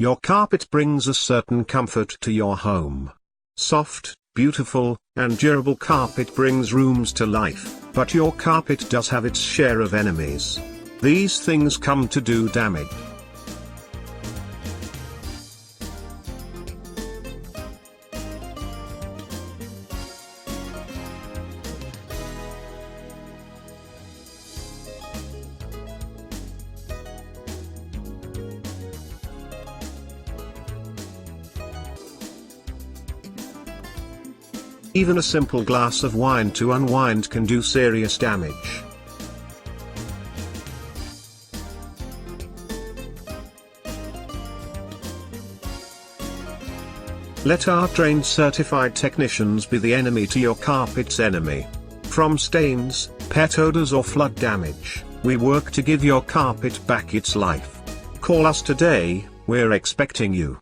Your carpet brings a certain comfort to your home. Soft, beautiful, and durable carpet brings rooms to life, but your carpet does have its share of enemies. These things come to do damage. Even a simple glass of wine to unwind can do serious damage. Let our trained certified technicians be the enemy to your carpet's enemy. From stains, pet odors or flood damage, we work to give your carpet back its life. Call us today, we're expecting you.